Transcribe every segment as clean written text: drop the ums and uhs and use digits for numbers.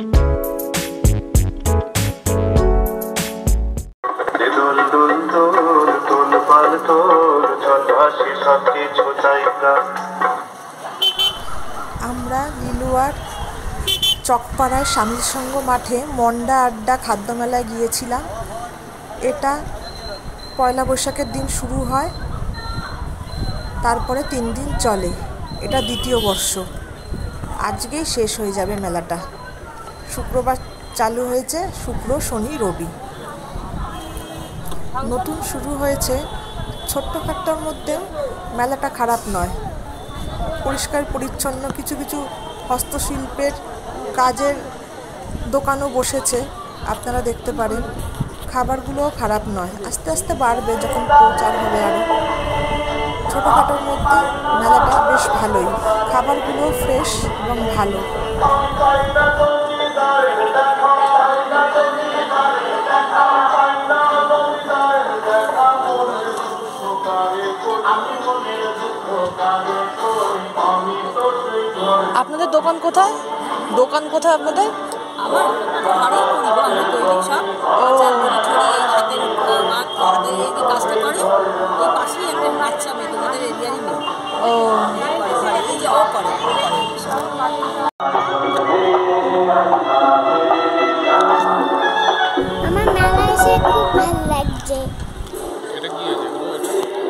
আমরা লিলুয়ার চকপাড়ায় স্বামীর সঙ্গ মাঠে মন্ডা আড্ডা খাদ্যমেলায় গিয়েছিলাম। এটা পয়লা বৈশাখের দিন শুরু হয়, তারপরে 3 দিন চলে। এটা দ্বিতীয় বর্ষ, আজকেই শেষ হয়ে যাবে মেলাটা। শুক্রবার চালু হয়েছে, শুক্র শনি রবি। নতুন শুরু হয়েছে, ছোট্টখাট্টোর মধ্যে মেলাটা খারাপ নয়। পরিষ্কার পরিচ্ছন্ন, কিছু কিছু হস্তশিল্পের কাজের দোকানও বসেছে, আপনারা দেখতে পারেন। খাবারগুলোও খারাপ নয়, আস্তে আস্তে বাড়বে যখন প্রচার হবে। আরও ছোটোখাটোর মধ্যে মেলাটা বেশ ভালোই, খাবারগুলো ফ্রেশ এবং ভালো। আপনাদের দোকান কোথায়? দোকান কোথায় আপনাদের? আমার ঘরেই করি, আমরা তৈরি সব এই হাতের কাজটা করে। এই পাশেই একটা বাচ্চা মেয়ে, তোমাদের এরিয়ারই মেয়ে। ও এই যে ও করে আমার মেলা এসে খুব ভালো লাগছে।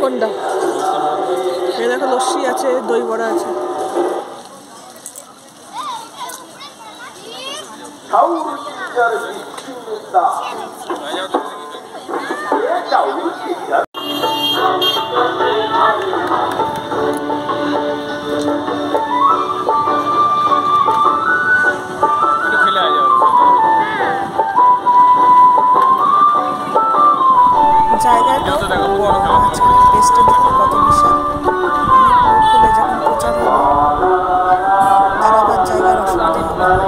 কোনটা? এই দেখো লস্যি আছে, দই বড়া আছে। জায়গাটা বড়, মাঝখানে পেস্টে দেখতে কত বিশাল। খুলে যখন প্রচার হবে দাঁড়াবার জায়গার অসুবিধা হবে।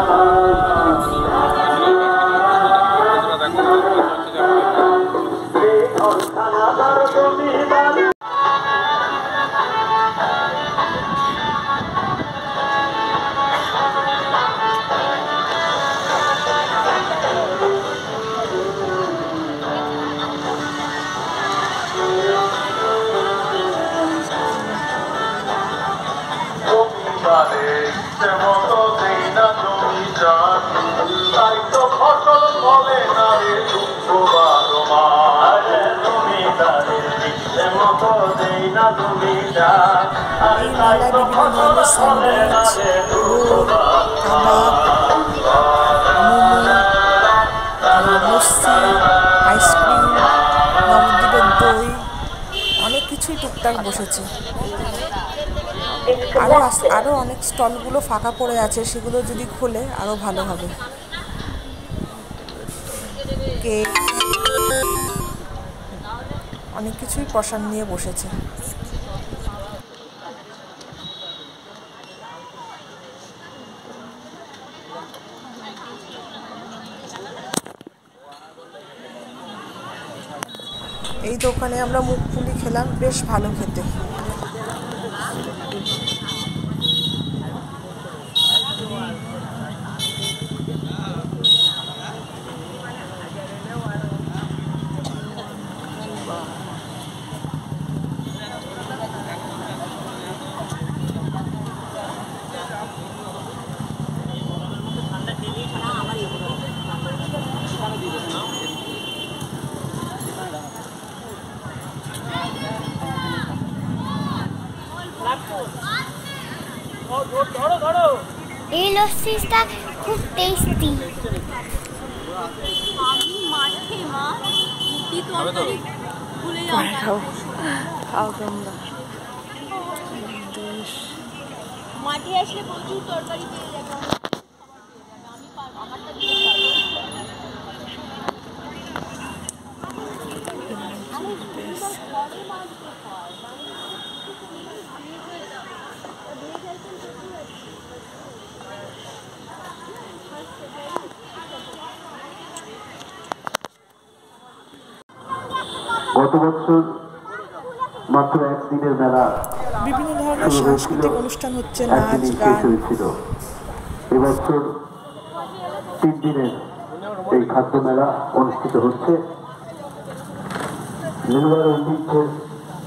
এই মেলায় বিভিন্ন ধরনের স্যান্ডউইচ, রোল, কাবাব, মোমো, লস্যি, আইসক্রিম, নবদ্বীপের দই, অনেক কিছুই টুকটাক বসেছে। আরও অনেক স্টলগুলো ফাঁকা পড়ে আছে, সেগুলো যদি খোলে আরও ভালো হবে। কেক, অনেক কিছুই প্রসাদ নিয়ে বসেছে। এই দোকানে আমরা মুখ পুলি খেলাম, বেশ ভালো খেতে। এই লস্যিটা খুব টেস্টি। আমি মাঠে মা রুটি তরকারি ভুলে খাও তোমরা। মাঠে আসলে প্রচুর তরকারি পেয়ে যাবে। আমি আমারটা দিয়ে গত বছর মাত্র একদিনের মেলা, বিভিন্ন ধরনের সাংস্কৃতিক অনুষ্ঠান হচ্ছে, নাচ গান। এবছর 3 দিনের এই খাদ্য মেলা অনুষ্ঠিত হচ্ছে। নির্ভর ঐতিহ্যের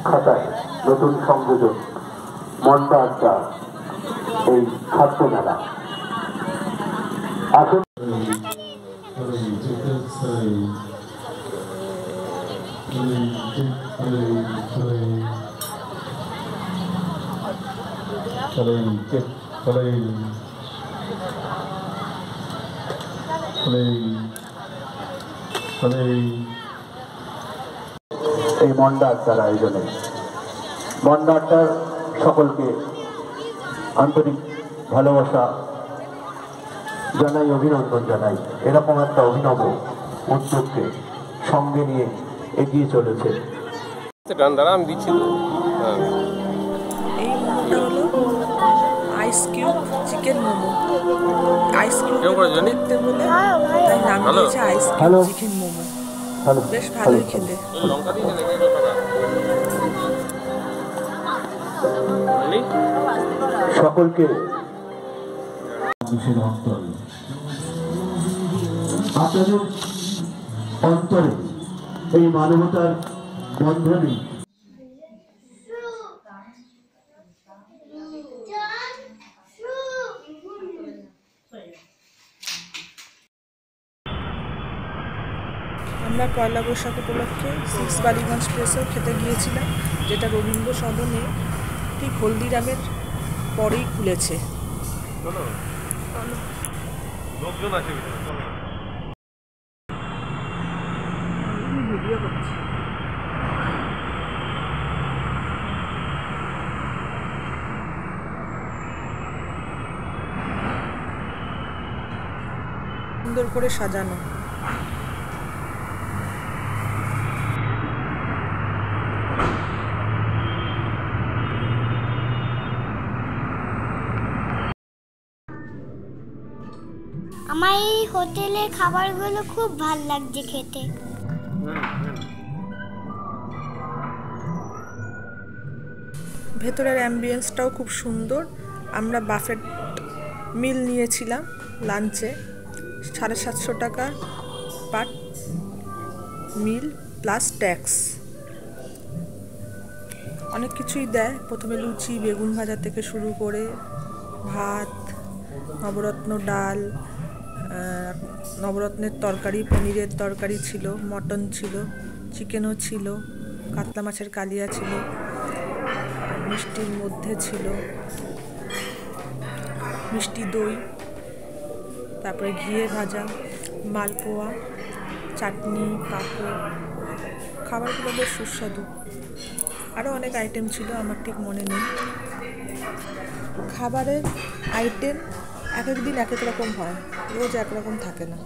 খাতায় নতুন সংযোজন মন্ডা আড্ডা এই খাদ্য মেলা। আসুন এই মন্ডা আড্ডার আয়োজনে মন্ডা আড্ডার সকলকে আন্তরিক ভালোবাসা জানাই, অভিনন্দন জানাই। এরকম একটা অভিনব উদ্যোগকে সঙ্গে নিয়ে এগিয়ে চলেছে। আমি দিচ্ছি তো। এই মোমোটা হলো ice cube chicken momo. Ice cube দেখতে বলে তাই নাম দিয়েছে আইস কিউব চিকেন মোমো। বেশ ভালোই খেতে। সকলকে আপনাদের অন্তরে এই মানবতার বন্ধনে আমরা পয়লা বৈশাখ উপলক্ষে 6 বালিগঞ্জ প্রেসেও খেতে গিয়েছিলাম, যেটা রবীন্দ্র সদনে ঠিক হলদিরামের পরেই খুলেছে। সুন্দর করে সাজানো। আমার এই হোটেলের খাবারগুলো খুব ভালো লাগছে খেতে। ভেতরের অ্যাম্বিয়েন্সটাও খুব সুন্দর। আমরা বাফেট মিল নিয়েছিলাম লাঞ্চে, 750 টাকা পার মিল প্লাস ট্যাক্স। অনেক কিছুই দেয়, প্রথমে লুচি, বেগুন ভাজা থেকে শুরু করে ভাত, নবরত্ন ডাল, নবরত্নের তরকারি, পনিরের তরকারি ছিল, মটন ছিল, চিকেনও ছিল, কাতলা মাছের কালিয়া ছিল, মিষ্টির মধ্যে ছিল মিষ্টি দই, তারপরে ঘিয়ে ভাজা, মালপোয়া, চাটনি, পাঁপড়। খাবারগুলো বেশ সুস্বাদু। আরও অনেক আইটেম ছিল, আমার ঠিক মনে নেই। খাবারের আইটেম এক এক দিন এক এক রকম হয়, রোজ একরকম থাকে না।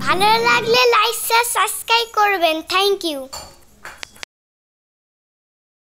ভালো লাগলে লাইক শেয়ার সাবস্ক্রাইব করবেন। Thank you.